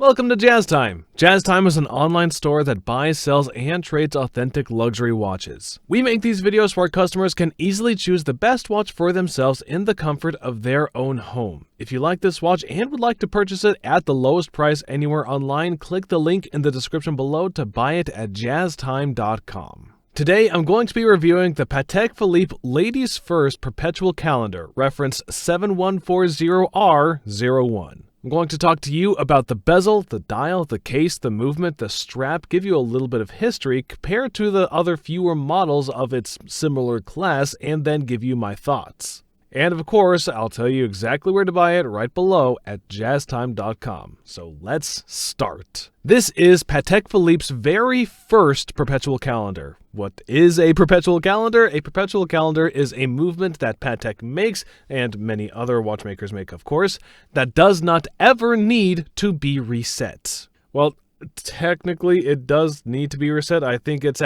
Welcome to Jaztime. Jaztime is an online store that buys, sells, and trades authentic luxury watches. We make these videos so our customers can easily choose the best watch for themselves in the comfort of their own home. If you like this watch and would like to purchase it at the lowest price anywhere online, click the link in the description below to buy it at jaztime.com. Today, I'm going to be reviewing the Patek Philippe Ladies First Perpetual Calendar, reference 7140R-001. I'm going to talk to you about the bezel, the dial, the case, the movement, the strap, give you a little bit of history, compare it to the other fewer models of its similar class, and then give you my thoughts. And of course, I'll tell you exactly where to buy it right below at jaztime.com. So let's start. This is Patek Philippe's very first perpetual calendar. What is a perpetual calendar? A perpetual calendar is a movement that Patek makes, and many other watchmakers make, of course, that does not ever need to be reset. Well, technically, it does need to be reset. I think it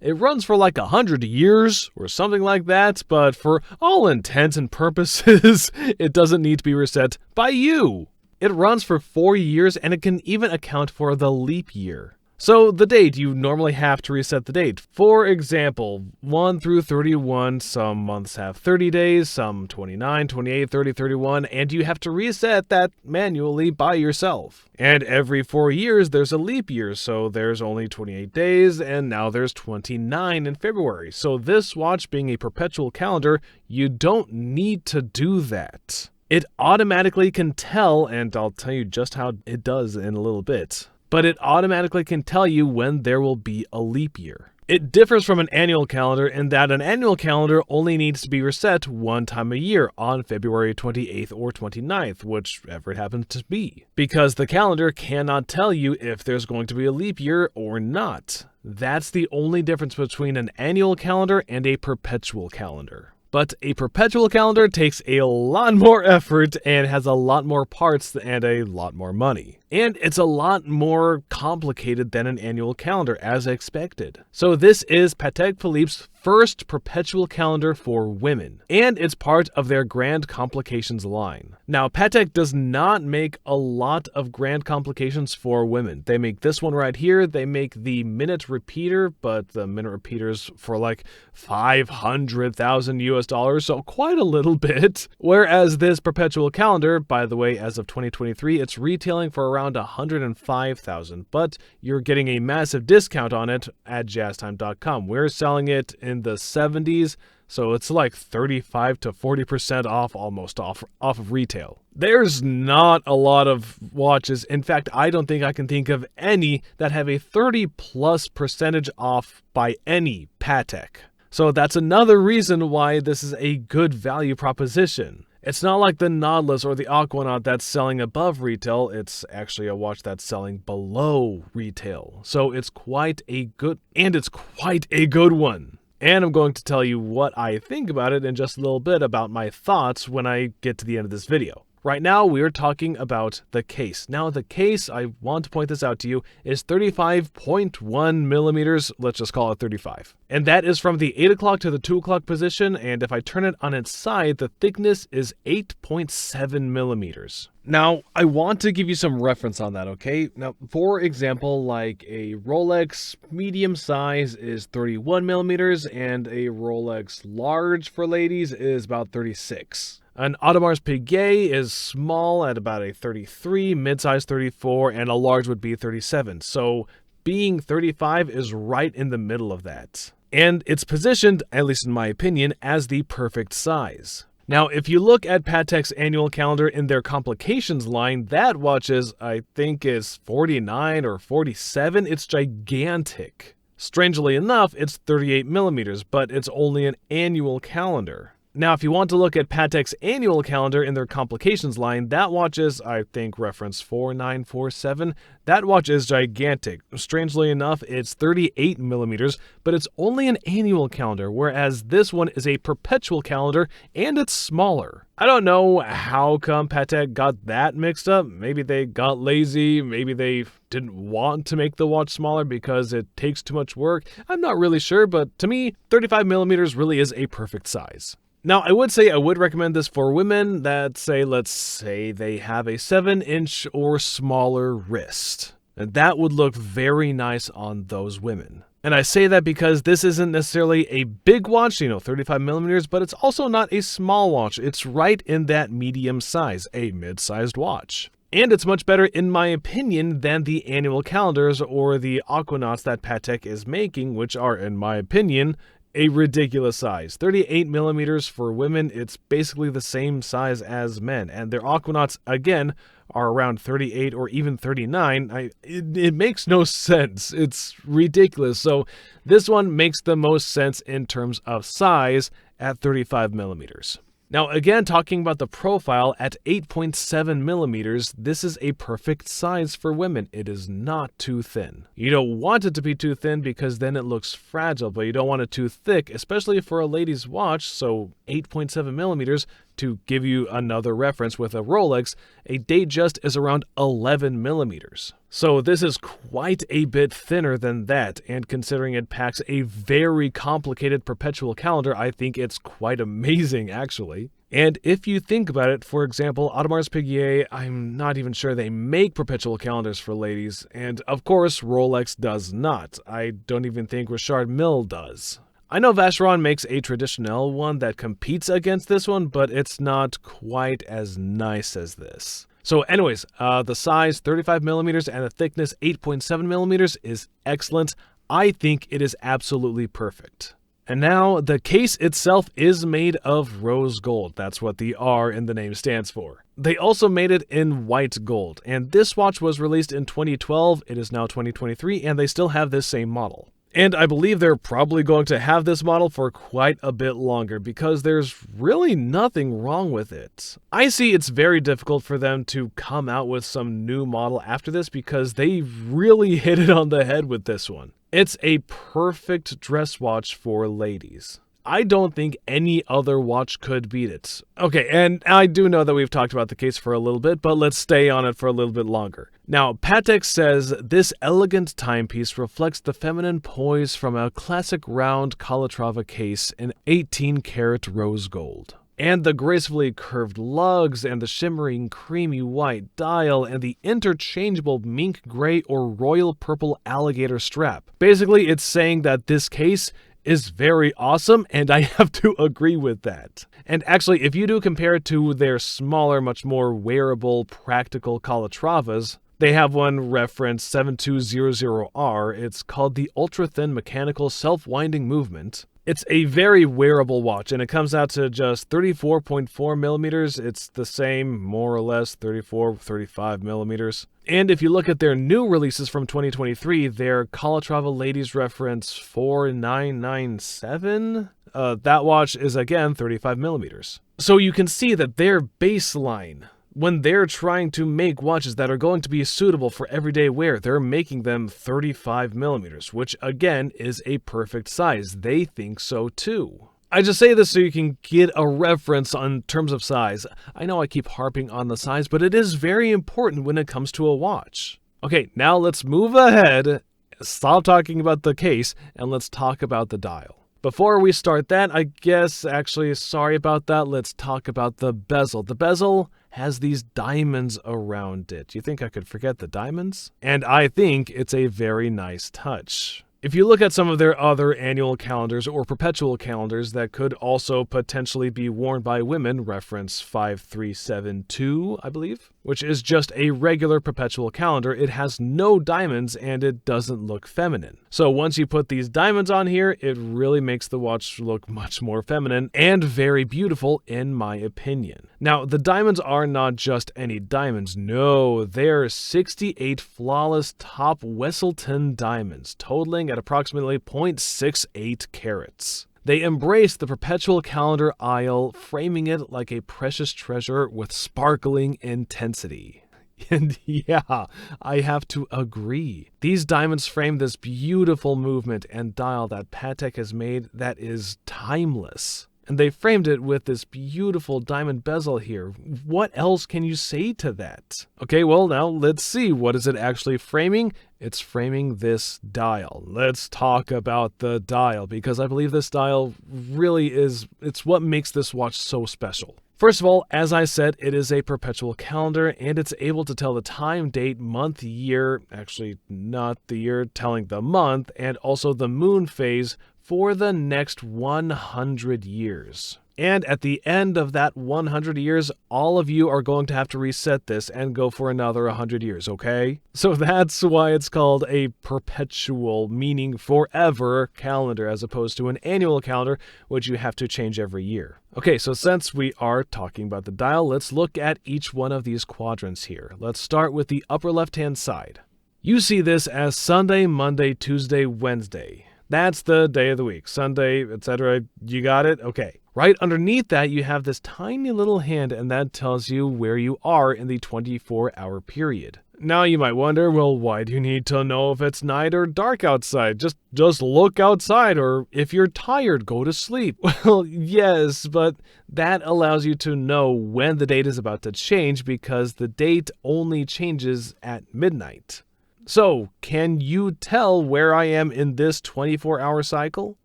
runs for like 100 years or something like that, but for all intents and purposes, it doesn't need to be reset by you. It runs for 4 years, and it can even account for the leap year. So the date, you normally have to reset the date. For example, 1 through 31, some months have 30 days, some 29, 28, 30, 31, and you have to reset that manually by yourself. And every 4 years, there's a leap year, so there's only 28 days, and now there's 29 in February. So this watch being a perpetual calendar, you don't need to do that. It automatically can tell, and I'll tell you just how it does in a little bit. But it automatically can tell you when there will be a leap year. It differs from an annual calendar in that an annual calendar only needs to be reset one time a year on February 28th or 29th, whichever it happens to be, because the calendar cannot tell you if there's going to be a leap year or not. That's the only difference between an annual calendar and a perpetual calendar. But a perpetual calendar takes a lot more effort and has a lot more parts and a lot more money. And it's a lot more complicated than an annual calendar, as expected. So this is Patek Philippe's first perpetual calendar for women, and it's part of their Grand Complications line. Now, Patek does not make a lot of Grand Complications for women. They make this one right here. They make the minute repeater, but the minute repeater's for like 500,000 US dollars, so quite a little bit. Whereas this perpetual calendar, by the way, as of 2023, it's retailing for around 105,000, but you're getting a massive discount on it at jaztime.com. We're selling it in the 70s, so it's like 35 to 40% off, almost off of retail. There's not a lot of watches. In fact, I don't think I can think of any that have a 30+% off by any Patek. So that's another reason why this is a good value proposition. It's not like the Nautilus or the Aquanaut that's selling above retail. It's actually a watch that's selling below retail. So it's quite a good one. And I'm going to tell you what I think about it in just a little bit about my thoughts when I get to the end of this video. Right now, we're talking about the case. Now, the case, I want to point this out to you, is 35.1 millimeters. Let's just call it 35. And that is from the 8 o'clock to the 2 o'clock position. And if I turn it on its side, the thickness is 8.7 millimeters. Now, I want to give you some reference on that, okay? Now, for example, like a Rolex medium size is 31 millimeters, and a Rolex large for ladies is about 36. An Audemars Piguet is small at about a 33, mid-size 34, and a large would be 37. So being 35 is right in the middle of that. And it's positioned, at least in my opinion, as the perfect size. Now, if you look at Patek's annual calendar in their Complications line, that watch I think is 49 or 47. It's gigantic. Strangely enough, it's 38 millimeters, but it's only an annual calendar. Now, if you want to look at Patek's annual calendar in their Complications line, that watch is, I think, reference 4947. That watch is gigantic. Strangely enough, it's 38 millimeters, but it's only an annual calendar, whereas this one is a perpetual calendar, and it's smaller. I don't know how come Patek got that mixed up. Maybe they got lazy, maybe they didn't want to make the watch smaller because it takes too much work. I'm not really sure, but to me, 35 millimeters really is a perfect size. Now, I would say I would recommend this for women that say, let's say they have a 7-inch or smaller wrist. And that would look very nice on those women. And I say that because this isn't necessarily a big watch, 35 millimeters, but it's also not a small watch. It's right in that medium size, a mid-sized watch. And it's much better, in my opinion, than the annual calendars or the aquanauts that Patek is making, which are, in my opinion, a ridiculous size. 38 millimeters for women, it's basically the same size as men. And their aquanauts, again, are around 38 or even 39. It makes no sense. It's ridiculous. So this one makes the most sense in terms of size at 35 millimeters. Now, again, talking about the profile at 8.7 millimeters, this is a perfect size for women. It is not too thin. You don't want it to be too thin because then it looks fragile, but you don't want it too thick, especially for a lady's watch. So 8.7 millimeters, to give you another reference with a Rolex, a Datejust is around 11 millimeters. So this is quite a bit thinner than that, and considering it packs a very complicated perpetual calendar, I think it's quite amazing, actually. And if you think about it, for example, Audemars Piguet, I'm not even sure they make perpetual calendars for ladies, and of course Rolex does not. I don't even think Richard Mille does. I know Vacheron makes a traditional one that competes against this one, but it's not quite as nice as this. So anyways, the size 35 millimeters and the thickness 8.7 millimeters is excellent. I think it is absolutely perfect. And now the case itself is made of rose gold. That's what the R in the name stands for. They also made it in white gold, and this watch was released in 2012. It is now 2023, and they still have this same model. And I believe they're probably going to have this model for quite a bit longer because there's really nothing wrong with it. I see it's very difficult for them to come out with some new model after this because they really hit it on the head with this one. It's a perfect dress watch for ladies. I don't think any other watch could beat it. Okay, and I do know that we've talked about the case for a little bit, but let's stay on it for a little bit longer. Now, Patek says this elegant timepiece reflects the feminine poise from a classic round Calatrava case in 18-karat rose gold. And the gracefully curved lugs and the shimmering creamy white dial and the interchangeable mink gray or royal purple alligator strap. Basically, it's saying that this case is very awesome, and I have to agree with that. And actually, if you do compare it to their smaller, much more wearable, practical Calatravas, they have one referenced 7200R. It's called the ultra-thin mechanical self-winding movement. It's a very wearable watch, and it comes out to just 34.4 millimeters. It's the same, more or less, 35 millimeters. And if you look at their new releases from 2023, their Calatrava Ladies reference 4997, that watch is again 35 millimeters. So you can see that their baseline, when they're trying to make watches that are going to be suitable for everyday wear, they're making them 35 millimeters, which again is a perfect size. They think so too. I just say this so you can get a reference on terms of size. I know I keep harping on the size, but it is very important when it comes to a watch. Okay, now let's move ahead, stop talking about the case, and let's talk about the dial. Before we start that, I guess, actually, sorry about that, let's talk about the bezel. The bezel has these diamonds around it. You think I could forget the diamonds? And I think it's a very nice touch. If you look at some of their other annual calendars or perpetual calendars that could also potentially be worn by women, reference 5372, I believe, which is just a regular perpetual calendar, it has no diamonds and it doesn't look feminine. So once you put these diamonds on here, it really makes the watch look much more feminine and very beautiful in my opinion. Now, the diamonds are not just any diamonds. No, they're 68 flawless top Wesselton diamonds, totaling at approximately 0.68 carats. They embrace the perpetual calendar aisle, framing it like a precious treasure with sparkling intensity. And yeah, I have to agree. These diamonds frame this beautiful movement and dial that Patek has made that is timeless. And they framed it with this beautiful diamond bezel here. What else can you say to that? Okay, well now let's see. What is it actually framing? It's framing this dial. Let's talk about the dial, because I believe this dial really it's what makes this watch so special. First of all, as I said, it is a perpetual calendar, and it's able to tell the time, date, month, year, actually not the year, telling the month, and also the moon phase for the next 100 years. And at the end of that 100 years, all of you are going to have to reset this and go for another 100 years, okay? So that's why it's called a perpetual, meaning forever calendar, as opposed to an annual calendar, which you have to change every year. Okay, so since we are talking about the dial, let's look at each one of these quadrants here. Let's start with the upper left-hand side. You see this as Sunday, Monday, Tuesday, Wednesday. That's the day of the week. Sunday, etc. You got it? Okay. Right underneath that, you have this tiny little hand, and that tells you where you are in the 24-hour period. Now you might wonder, well, why do you need to know if it's night or dark outside? Just look outside, or if you're tired, go to sleep. Well, yes, but that allows you to know when the date is about to change, because the date only changes at midnight. So, can you tell where I am in this 24-hour cycle?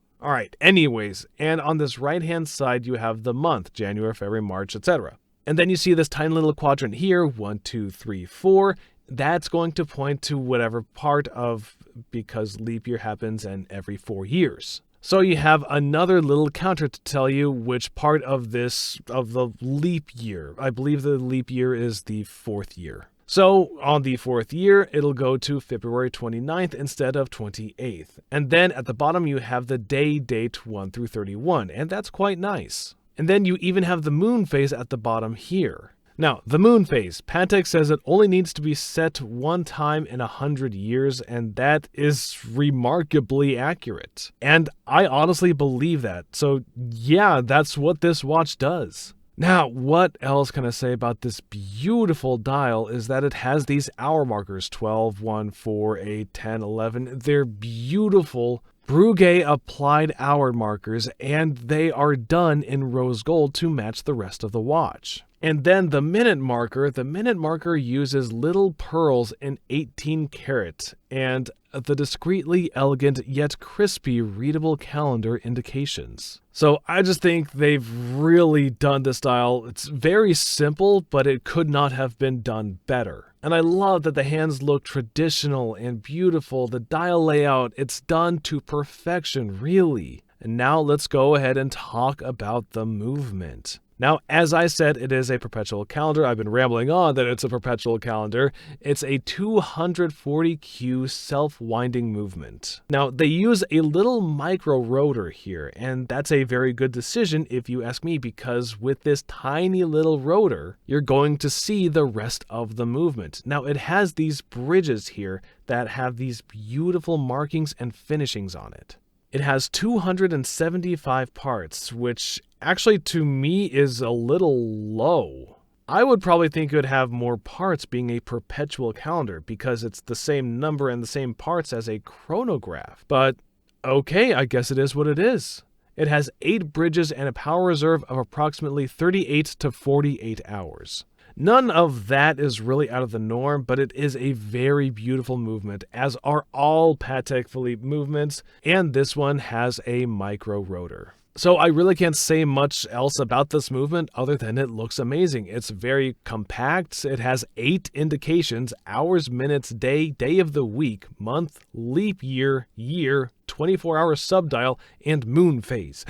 Alright, anyways, and on this right-hand side, you have the month, January, February, March, etc. And then you see this tiny little quadrant here, 1, 2, 3, 4. That's going to point to whatever part of, because leap year happens in every 4 years. So you have another little counter to tell you which part of the leap year. I believe the leap year is the 4th year. So on the 4th year, it'll go to February 29th instead of 28th. And then at the bottom, you have the day date 1 through 31, and that's quite nice. And then you even have the moon phase at the bottom here. Now, the moon phase, Patek says it only needs to be set one time in 100 years, and that is remarkably accurate. And I honestly believe that. So yeah, that's what this watch does. Now, what else can I say about this beautiful dial is that it has these hour markers, 12, 1, 4, 8, 10, 11. They're beautiful Breguet applied hour markers, and they are done in rose gold to match the rest of the watch. And then the minute marker uses little pearls in 18 karat and the discreetly elegant yet crispy readable calendar indications. So I just think they've really done this dial. It's very simple, but it could not have been done better. And I love that the hands look traditional and beautiful. The dial layout, it's done to perfection, really. And now let's go ahead and talk about the movement. Now, as I said, it is a perpetual calendar. I've been rambling on that it's a perpetual calendar. It's a 240Q self-winding movement. Now, they use a little micro rotor here, and that's a very good decision if you ask me, because with this tiny little rotor, you're going to see the rest of the movement. Now, it has these bridges here that have these beautiful markings and finishings on it. It has 275 parts, which actually to me is a little low. I would probably think it would have more parts being a perpetual calendar because it's the same number and the same parts as a chronograph. But okay, I guess it is what it is. It has 8 bridges and a power reserve of approximately 38 to 48 hours. None of that is really out of the norm, but it is a very beautiful movement, as are all Patek Philippe movements, and this one has a micro rotor. So I really can't say much else about this movement other than it looks amazing. It's very compact. It has 8 indications: hours, minutes, day, day of the week, month, leap year, 24-hour subdial, and moon phase.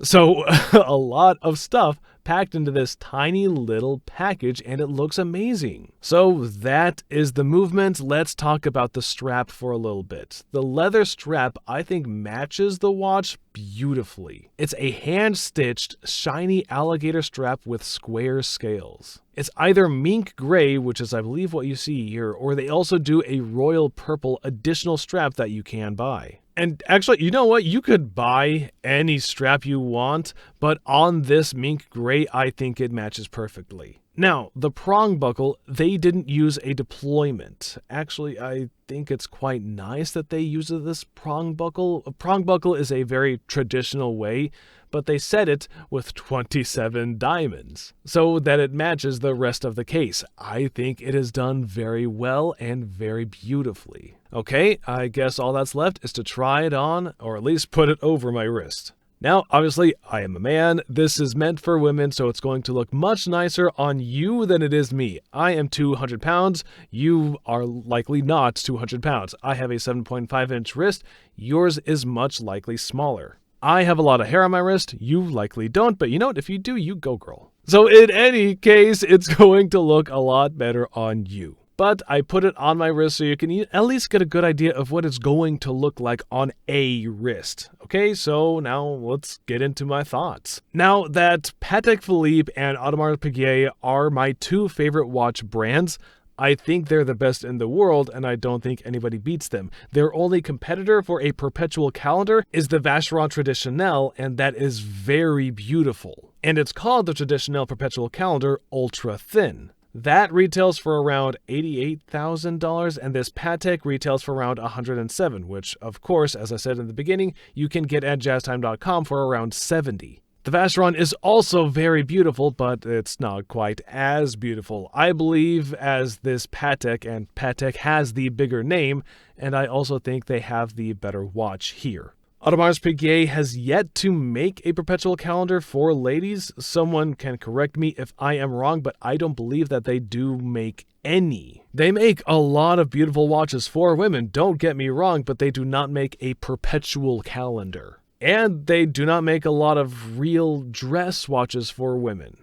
So a lot of stuff packed into this tiny little package, and it looks amazing. So that is the movement. Let's talk about the strap for a little bit. The leather strap, I think, matches the watch beautifully. It's a hand-stitched, shiny alligator strap with square scales. It's either mink gray, which is I believe what you see here, or they also do a royal purple additional strap that you can buy. And actually, you know what? You could buy any strap you want, but on this mink gray, I think it matches perfectly. Now, the prong buckle, they didn't use a deployment. Actually, I think it's quite nice that they use this prong buckle. A prong buckle is a very traditional way, but they set it with 27 diamonds so that it matches the rest of the case. I think it is done very well and very beautifully. Okay, I guess all that's left is to try it on, or at least put it over my wrist. Now, obviously, I am a man. This is meant for women, so it's going to look much nicer on you than it is me. I am 200 pounds. You are likely not 200 pounds. I have a 7.5-inch wrist. Yours is much likely smaller. I have a lot of hair on my wrist. You likely don't, but you know what? If you do, you go, girl. So in any case, it's going to look a lot better on you. But I put it on my wrist so you can at least get a good idea of what it's going to look like on a wrist. Okay, so now let's get into my thoughts. Now that Patek Philippe and Audemars Piguet are my two favorite watch brands, I think they're the best in the world, and I don't think anybody beats them. Their only competitor for a perpetual calendar is the Vacheron Traditionnel, and that is very beautiful. And it's called the Traditionnel Perpetual Calendar Ultra Thin. That retails for around $88,000, and this Patek retails for around $107,000, which, of course, as I said in the beginning, you can get at Jaztime.com for around $70,000. The Vacheron is also very beautiful, but it's not quite as beautiful, I believe, as this Patek, and Patek has the bigger name, and I also think they have the better watch here. Audemars Piguet has yet to make a perpetual calendar for ladies. Someone can correct me if I am wrong, but I don't believe that they do make any. They make a lot of beautiful watches for women, don't get me wrong, but they do not make a perpetual calendar. And they do not make a lot of real dress watches for women.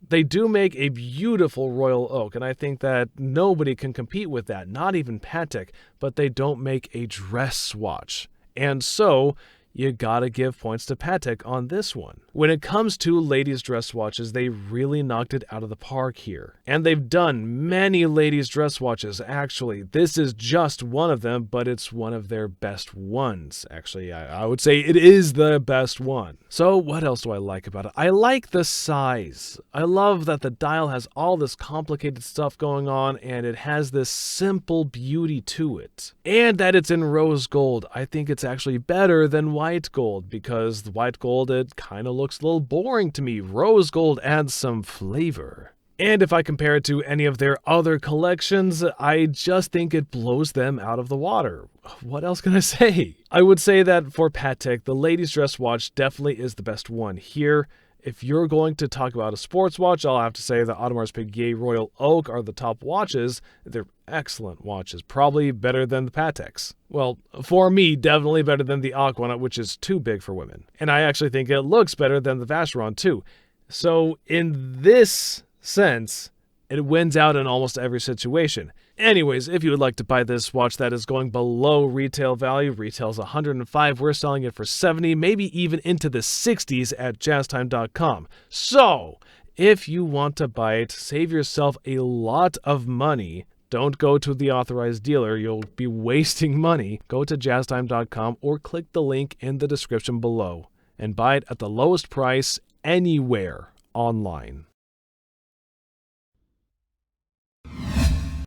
They do make a beautiful royal oak, and I think that nobody can compete with that, not even Patek, but they don't make a dress watch. And so, you gotta give points to Patek on this one. When it comes to ladies' dress watches, they really knocked it out of the park here. And they've done many ladies' dress watches, actually. This is just one of them, but it's one of their best ones. Actually, I would say it is the best one. So what else do I like about it? I like the size. I love that the dial has all this complicated stuff going on, and it has this simple beauty to it. And that it's in rose gold. I think it's actually better than white gold, because the white gold, it kind of looks a little boring to me. Rose gold adds some flavor. And if I compare it to any of their other collections, I just think it blows them out of the water. What else can I say? I would say that for Patek, the ladies' dress watch definitely is the best one here. If you're going to talk about a sports watch, I'll have to say the Audemars Piguet Royal Oak are the top watches. They're excellent watches, probably better than the Pateks. Well, for me, definitely better than the Aquanaut, which is too big for women. And I actually think it looks better than the Vacheron too. So in this sense, it wins out in almost every situation. Anyways, if you would like to buy this watch that is going below retail value, retails $105, we're selling it for $70, maybe even into the $60s at Jaztime.com. So, if you want to buy it, save yourself a lot of money. Don't go to the authorized dealer, you'll be wasting money. Go to Jaztime.com or click the link in the description below and buy it at the lowest price anywhere online.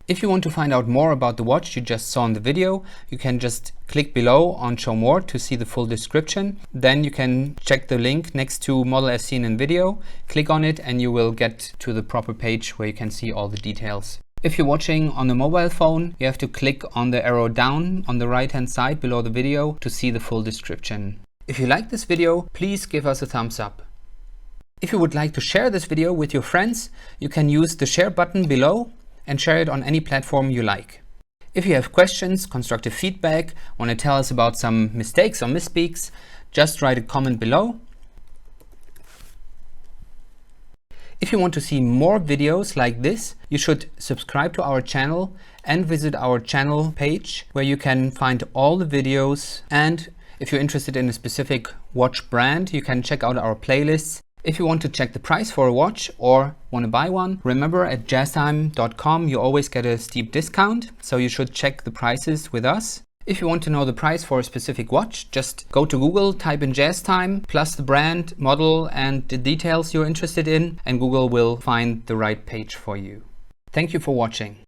If you want to find out more about the watch you just saw in the video, you can just click below on Show More to see the full description. Then you can check the link next to Model as seen in video, click on it and you will get to the proper page where you can see all the details. If you're watching on a mobile phone, you have to click on the arrow down on the right hand side below the video to see the full description. If you like this video, please give us a thumbs up. If you would like to share this video with your friends, you can use the share button below and share it on any platform you like. If you have questions, constructive feedback, want to tell us about some mistakes or misspeaks, just write a comment below. If you want to see more videos like this, you should subscribe to our channel and visit our channel page where you can find all the videos. And if you're interested in a specific watch brand, you can check out our playlists. If you want to check the price for a watch or want to buy one, remember at Jaztime.com you always get a steep discount, so you should check the prices with us. If you want to know the price for a specific watch, just go to Google, type in Jaztime, plus the brand, model, and the details you're interested in, and Google will find the right page for you. Thank you for watching.